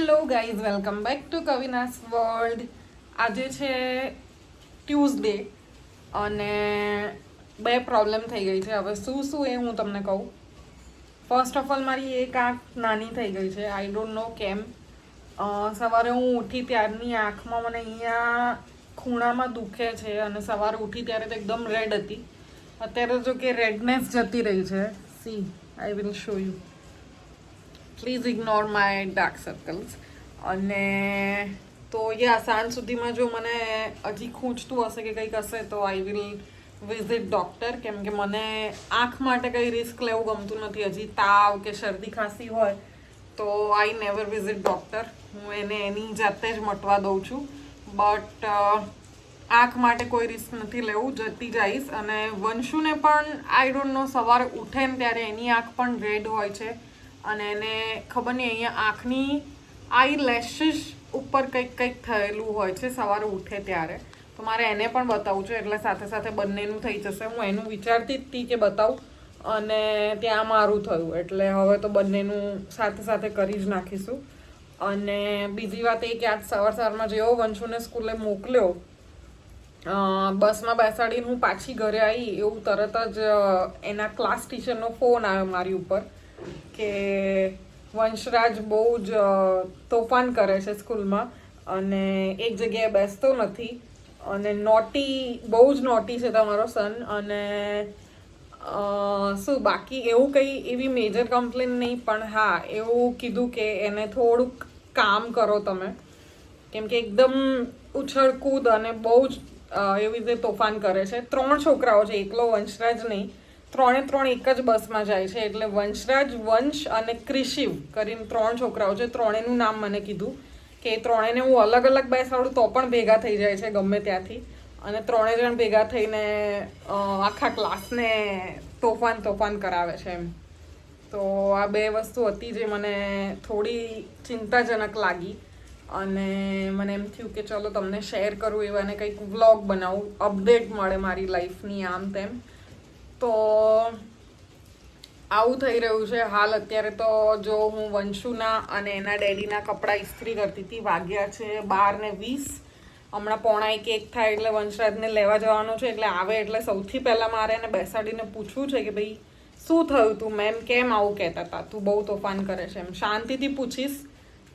Hello guys, welcome back to Kavina's world. આજે છે Tuesday અને બે પ્રોબ્લેમ થઈ ગઈ છે. હવે શું એ હું તમને કહું. ફર્સ્ટ ઓફ ઓલ, મારી એક આંખ નાની થઈ ગઈ છે. આઈ ડોન્ટ નો કેમ. સવારે હું ઉઠી ત્યારની આંખમાં મને અહીંયા ખૂણામાં દુખે છે અને સવારે ઉઠી ત્યારે તો એકદમ રેડ હતી. અત્યારે જો કે રેડનેસ જતી રહી છે. C, I will show you. Please ignore my dark circles. અને તો સાંજ સુધીમાં જો મને હજી ખૂંચતું હશે કે કંઈક હશે તો આઈ વિલ વિઝિટ ડૉક્ટર, કેમ કે મને આંખ માટે કંઈ રિસ્ક લેવું ગમતું નથી. હજી તાવ કે શરદી ખાંસી હોય તો આઈ નેવર વિઝિટ ડૉક્ટર. હું એને એની જાતે જ મટવા દઉં છું. બટ આંખ માટે કોઈ રિસ્ક નથી લેવું, જતી જઈશ. અને વંશુને પણ આઈ ડોન્ટ નો, સવારે ઉઠે ને ત્યારે એની આંખ પણ રેડ હોય છે અને એને ખબર નહીં અહીંયા આંખની આઈ લેશિસ ઉપર કંઈક થયેલું હોય છે સવારે ઉઠે ત્યારે. તો મારે એને પણ બતાવું છું, એટલે સાથે સાથે બંનેનું થઈ જશે. હું એનું વિચારતી જ હતી કે બતાવું અને ત્યાં મારું થયું, એટલે હવે તો બંનેનું સાથે સાથે કરી જ નાખીશું. અને બીજી વાત એ કે આજ સવારમાં જેવો વંશુને સ્કૂલે મોકલ્યો, બસમાં બેસાડીને હું પાછી ઘરે આવી એવું તરત જ એના ક્લાસ ટીચરનો ફોન આવ્યો મારી ઉપર કે વંશરાજ બહુ જ તોફાન કરે છે સ્કૂલમાં અને એક જગ્યાએ બેસતો નથી અને બહુ જ નોટી છે તમારો સન. અને શું બાકી એવું કંઈ એવી મેજર કમ્પ્લેન નહીં, પણ હા એવું કીધું કે એને થોડુંક કામ કરો તમે, કેમ કે એકદમ ઉછળકૂદ અને બહુ જ એવી રીતે તોફાન કરે છે. 3 છોકરાઓ છે, એકલો વંશરાજ નહીં. 3 એક જ બસમાં જાય છે. એટલે વંશરાજ, વંશ અને ક્રિશિવ કરીને 3 છોકરાઓ છે. 3નું નામ મને કીધું કે 3ને હું અલગ અલગ બેસાડું તો પણ ભેગા થઈ જાય છે ગમે ત્યાંથી. અને 3 જણ ભેગા થઈને આખા ક્લાસને તોફાન કરાવે છે એમ. તો આ 2 વસ્તુ હતી જે મને થોડી ચિંતાજનક લાગી અને મને એમ થયું કે ચલો તમને શેર કરું, એવા ને કંઈક વ્લોગ બનાવું, અપડેટ મળે મારી લાઈફની આમ તેમ. તો આવું થઈ રહ્યું છે હાલ. અત્યારે તો જો હું વંશુના અને એના ડેડીના કપડાં ઇસ્ત્રી કરતી હતી. વાગ્યા છે 12:20. હમણાં 12:45 થાય એટલે વંશરાજને લેવા જવાનું છે. એટલે આવે એટલે સૌથી પહેલાં મારે એને બેસાડીને પૂછવું છે કે ભાઈ શું થયું, તું મેમ કેમ આવું કહેતા હતા, તું બહુ તોફાન કરે છે એમ. શાંતિથી પૂછીશ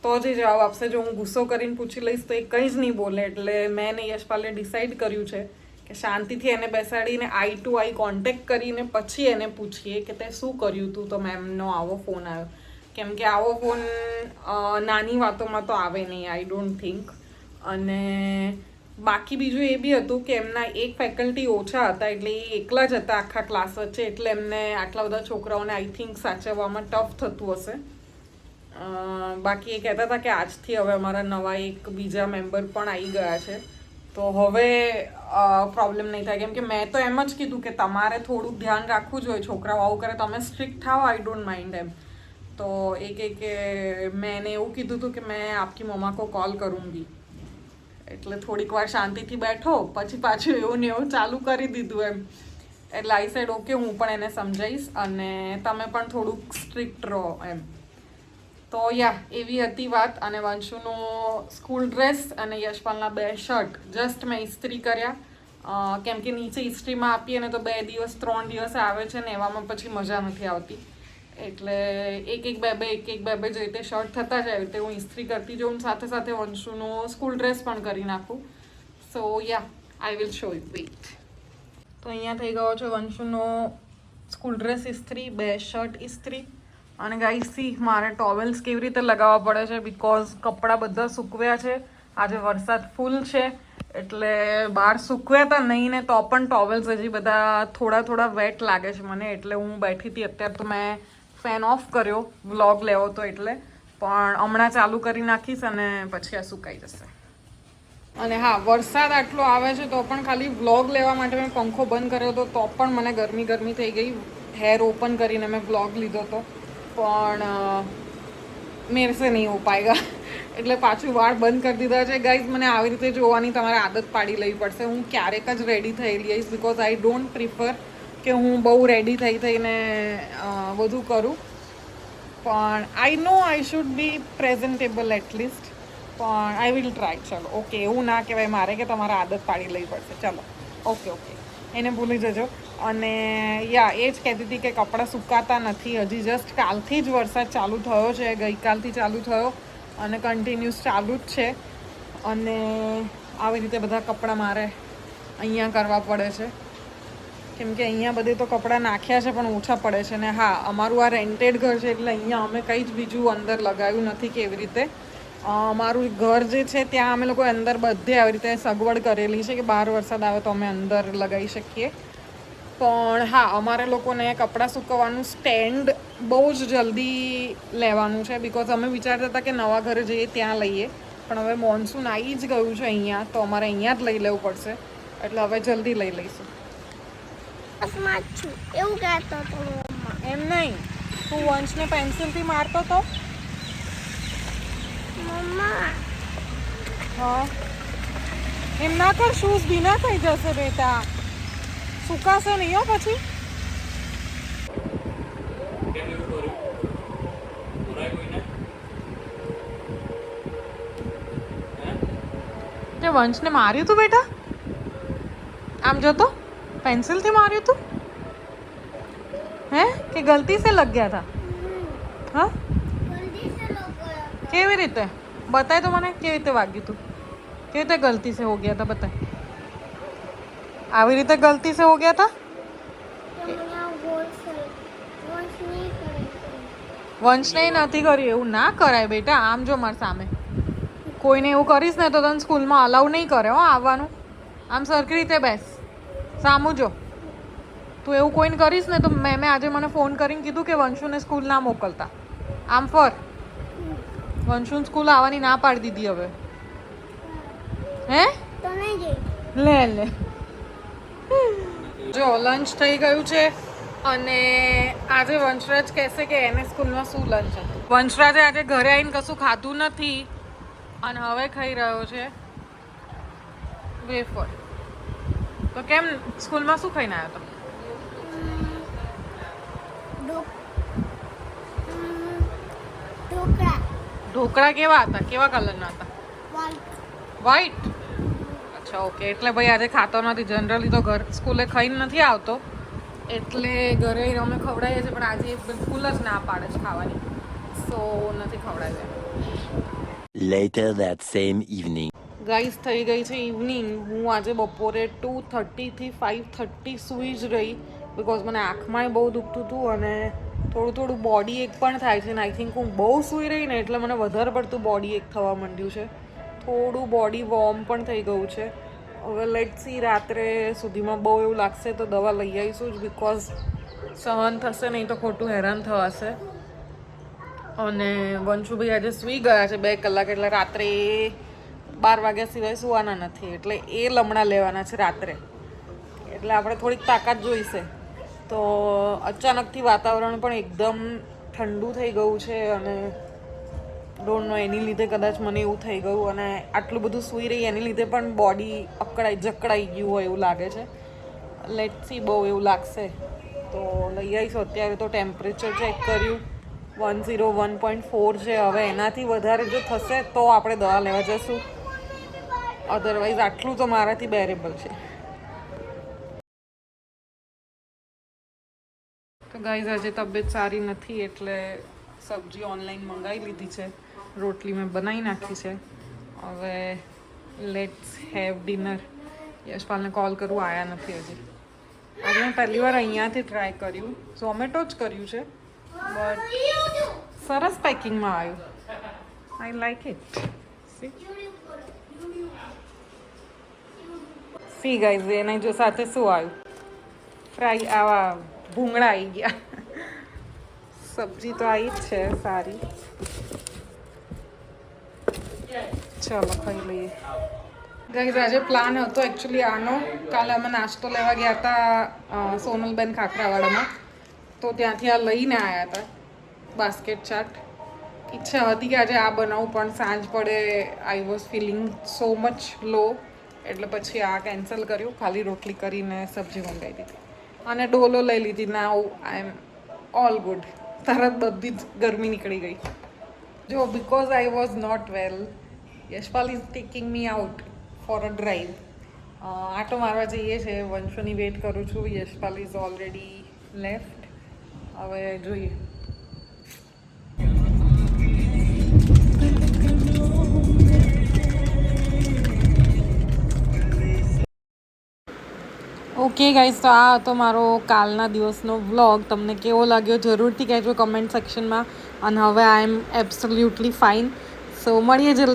તો જ જવાબ આપશે. જો હું ગુસ્સો કરીને પૂછી લઈશ તો એ કંઈ જ નહીં બોલે. એટલે મેં ને યશપાલે ડિસાઈડ કર્યું છે કે શાંતિથી એને બેસાડીને આઈ ટુ આઈ કોન્ટેક્ટ કરીને પછી એને પૂછીએ કે તે શું કર્યું હતું તો મેમનો આવો ફોન આવ્યો. કેમ કે આવો ફોન નાની વાતોમાં તો આવે નહીં, આઈ ડોન્ટ થિંક. અને બાકી બીજું એ બી હતું કે એમના એક ફેકલ્ટી ઓછા હતા, એટલે એ એકલા જ હતા આખા ક્લાસ વચ્ચે. એટલે એમને આટલા બધા છોકરાઓને આઈ થિંક સાચવવામાં ટફ થતું હશે. બાકી એ કહેતા હતા કે આજથી હવે અમારા નવા એક બીજા મેમ્બર પણ આવી ગયા છે, તો હવે પ્રોબ્લેમ નહીં થાય. કેમ કે મેં તો એમ જ કીધું કે તમારે થોડુંક ધ્યાન રાખવું જોઈએ, છોકરાઓ આવું કરે તમે સ્ટ્રિક્ટ થાઓ, આઈ ડોન્ટ માઇન્ડ એમ. તો એ કહે કે મેં એને એવું કીધું હતું કે મેં આપકી મમ્મા કો કોલ કरूँगी. એટલે થોડીક વાર શાંતિથી બેઠો, પછી પાછું એવું ને એવું ચાલુ કરી દીધું એમ. એટલે આઈ સાઈડ ઓકે, હું પણ એને સમજાવીશ અને તમે પણ થોડુંક સ્ટ્રિક્ટ રહો એમ. તો એવી હતી વાત. અને વંશુનો સ્કૂલ ડ્રેસ અને યશપાલના 2 શર્ટ જસ્ટ મેં ઇસ્ત્રી કર્યા, કેમ કે નીચે ઇસ્ત્રીમાં આપીએ ને તો 2 દિવસ 3 દિવસ આવે છે ને એવામાં પછી મજા નથી આવતી. એટલે એક બે જે રીતે શર્ટ થતા જાય તે હું ઇસ્ત્રી કરતી જાઉં, સાથે સાથે વંશુનો સ્કૂલ ડ્રેસ પણ કરી નાખું. So I will show you. Wait. તો અહીંયા થઈ ગયો છે વંશુનો સ્કૂલ ડ્રેસ ઇસ્ત્રી, 2 શર્ટ ઇસ્ત્રી. અને ગાઈસ સી, મારે ટોવેલ્સ કેવી રીતે લગાવવા પડે છે, બિકોઝ કપડાં બધા સૂકવ્યા છે. આજે વરસાદ ફૂલ છે એટલે બહાર સૂકવ્યા હતા નહીં ને તો પણ ટોવેલ્સ હજી બધા થોડા વેટ લાગે છે મને. એટલે હું બેઠી હતી. અત્યારે તો મેં ફેન ઓફ કર્યો, વ્લોગ લેવો તો એટલે. પણ હમણાં ચાલુ કરી નાખીશ અને પછી આ સુકાઈ જશે. અને હા, વરસાદ આટલો આવે છે તો પણ ખાલી વ્લોગ લેવા માટે મેં પંખો બંધ કર્યો હતો તો પણ મને ગરમી થઈ ગઈ. હેર ઓપન કરીને મેં વ્લોગ લીધો હતો પણ મેરે સે નહીં હો પાએગા, એટલે પાછું વાળ બંધ કરી દીધા છે. ગાઈઝ, મને આવી રીતે જોવાની તમારે આદત પાડી લેવી પડશે. હું ક્યારેક જ રેડી થયેલી આવીશ, બિકોઝ આઈ ડોન્ટ પ્રિફર કે હું બહુ રેડી થઈને બધું કરું. પણ I know I should be presentable at least, પણ આઈ વિલ ટ્રાય. ચલો ઓકે, એવું ના કહેવાય મારે કે તમારે આદત પાડી લેવી પડશે. ચલો ઓકે ઓકે, એને ભૂલી જજો. અને યા એ જ કહેતી હતી કે કપડાં સુકાતા નથી. હજી જસ્ટ કાલથી જ વરસાદ ચાલુ થયો છે, ગઈકાલથી ચાલુ થયો અને કન્ટિન્યુઅસ ચાલુ જ છે. અને આવી રીતે બધા કપડાં મારે અહીંયા કરવા પડે છે, કેમ કે અહીંયા બધે તો કપડાં નાખ્યા છે પણ ઓછા પડે છે. ને હા, અમારું આ રેન્ટેડ ઘર છે એટલે અહીંયા અમે કંઈ જ બીજું અંદર લગાવ્યું નથી કે એવી રીતે. અમારું ઘર જે છે ત્યાં અમે લોકો અંદર બધે આવી રીતે સગવડ કરેલી છે કે બહાર વરસાદ આવે તો અમે અંદર લગાવી શકીએ. પણ હા, અમારે લોકોને કપડાં સૂકવવાનું સ્ટેન્ડ બહુ જ જલ્દી લેવાનું છે, બિકોઝ અમે વિચારતા હતા કે નવા ઘરે જઈએ ત્યાં લઈએ, પણ હવે મોન્સૂન આવી જ ગયું છે અહીંયા, તો અમારે અહીંયા જ લઈ લેવું પડશે. એટલે હવે જલ્દી લઈ લઈશું. એવું કહેતો હતો એમ નહીં, તું વંશને પેન્સિલથી મારતો તો. મમ્મા. હા, એમ ના કર, શૂઝ ભીના થઈ જશે બેટા, સુકાશે નહીં હો પછી. તે વંશને માર્યું તું બેટા? આમ જતો पेंसिल થી માર્યું તું હે કે ગલતી से लग गया था? हाँ, जल्दी से लग गया था। કેવી રીતે બતાય તો મને, કેવી રીતે વાગ્યું તું, કેવી રીતે गलती से हो गया था બતાય. આવી રીતે गलती से हो गया था? तो मैं गोल से वॉश नहीं करेंगे। વંશને નથી કર્યું. એવું ના કરાય બેટા. આમ જો મારી સામે કોઈને એવું કરીશ ને તો તને સ્કૂલમાં અલાઉ નહીં કરે હો આવવાનું. આમ સરખી રીતે બેસ, સામું જો. તું એવું કોઈને કરીશ ને તો મેં આજે મને ફોન કરીને કીધું કે વંશુને સ્કૂલ ના મોકલતા. આમ ફર. વંશુને સ્કૂલ આવવાની ના પાડી દીધી હવે. હે तो नहीं गई। લે લે. જો લંચ થઈ ગયું છે અને આજે વંશરાજ કહેશે કે એને સ્કૂલમાં શું લંચ હતું. વંશરાજે આજે ઘરે આવીને કશું ખાધું નથી અને હવે ખાઈ રહ્યો છે વેફર. તો કેમ સ્કૂલમાં શું ખાઈને આવ્યો હતો? ढोकला ઢોકળા કેવા હતા? કેવા કલરના હતા? वाइट। વ્હાઈટ. અચ્છા ઓકે, એટલે ભાઈ આજે ખાતો નથી. જનરલી તો ઘર સ્કૂલે ખાઈને નથી આવતો, એટલે ઘરે અમે ખવડાવીએ છીએ, પણ આજે બિલકુલ જ ના પાડે છે ખાવાની, સો નથી ખવડાવ્યા. Later that same evening. Guys, થઈ ગઈ છે ઇવનિંગ. હું આજે બપોરે 2:30 થી 5:30 સૂઈ જ રહી, બિકોઝ મને આંખમાંય બહુ દુખતું હતું અને થોડું બોડી એક પણ થાય છે. ને આઈ થિંક હું બહુ સૂઈ રહી ને એટલે મને વધારે પડતું બોડી એક થવા માંડ્યું છે. થોડું બોડી વોર્મ પણ થઈ ગયું છે. હવે લેટ સી, રાત્રે સુધીમાં બહુ એવું લાગશે તો દવા લઈ આવીશું જ, બિકોઝ સહન થશે નહીં તો ખોટું હેરાન થવાશે. અને વંશુભાઈ આજે સૂઈ ગયા છે 2 કલાક, એટલે રાત્રે 12 વાગ્યા સિવાય સુવાના નથી, એટલે એ લમણા લેવાના છે રાત્રે. એટલે આપણે થોડીક તાકાત જોઈશે. તો અચાનકથી વાતાવરણ પણ એકદમ ઠંડુ થઈ ગયું છે અને ડોન્ટ નો એની લીધે કદાચ મને એવું થઈ ગયું, અને આટલું બધું સૂઈ રહી એની લીધે પણ બોડી જકડાઈ ગયું હોય એવું લાગે છે. લેટ સી, બહુ એવું લાગશે તો લઈ આવીશું. અત્યારે તો ટેમ્પરેચર ચેક કર્યું 101.4 છે. હવે એનાથી વધારે જો થશે તો આપણે દવા લેવા જશું, અધરવાઇઝ આટલું તો મારાથી બેરેબલ છે. તો ગાઈઝ, આજે તબિયત સારી નથી એટલે સબ્જી ઓનલાઈન મંગાવી લીધી છે, રોટલી મેં બનાવી નાખી છે. હવે લેટ્સ હેવ ડિનર. યશપાલને કોલ કરું, આવ્યા નથી હજી. આજે મેં પહેલી વાર અહીંયાથી ટ્રાય કર્યું, ઝોમેટો જ કર્યું છે, બટ સરસ પેકિંગમાં આવ્યું. I like it. C guys, એના જો સાથે શું આવ્યું? ફ્રાય, આવા ભૂંગળા આવી ગયા. સબ્જી તો આવી જ છે સારી. ચાલો ખાઈ લઈએ. ગાઈઝ, આજે પ્લાન હતો એકચ્યુઅલી આનો. કાલે અમે નાસ્તો લેવા ગયા હતા સોનલબેન ખાખરાવાડામાં, તો ત્યાંથી આ લઈને આવ્યા હતા બાસ્કેટ ચાટ. ઈચ્છા હતી કે આજે આ બનાવું, પણ સાંજ પડે I was feeling so much low, એટલે પછી આ કેન્સલ કર્યું. ખાલી રોટલી કરીને સબ્જી મંગાવી દીધી અને ડોલો લઈ લીધી. Now I am all good. તરત બધી જ ગરમી નીકળી ગઈ. જો because I was not well, Yashpal is taking me out for a drive. આટો મારવા જઈએ છે. વંશુની વેટ કરું છું. Yashpal is already left. હવે જોઈએ. ઓકે ગાઈઝ, તો આ હતો મારો કાલના દિવસનો વ્લોગ. તમને કેવો લાગ્યો જરૂરથી કહેજો કમેન્ટ સેક્શનમાં. અને હવે આઈ એમ એબ્સોલ્યુટલી ફાઇન. સો મળીએ જલ્દી.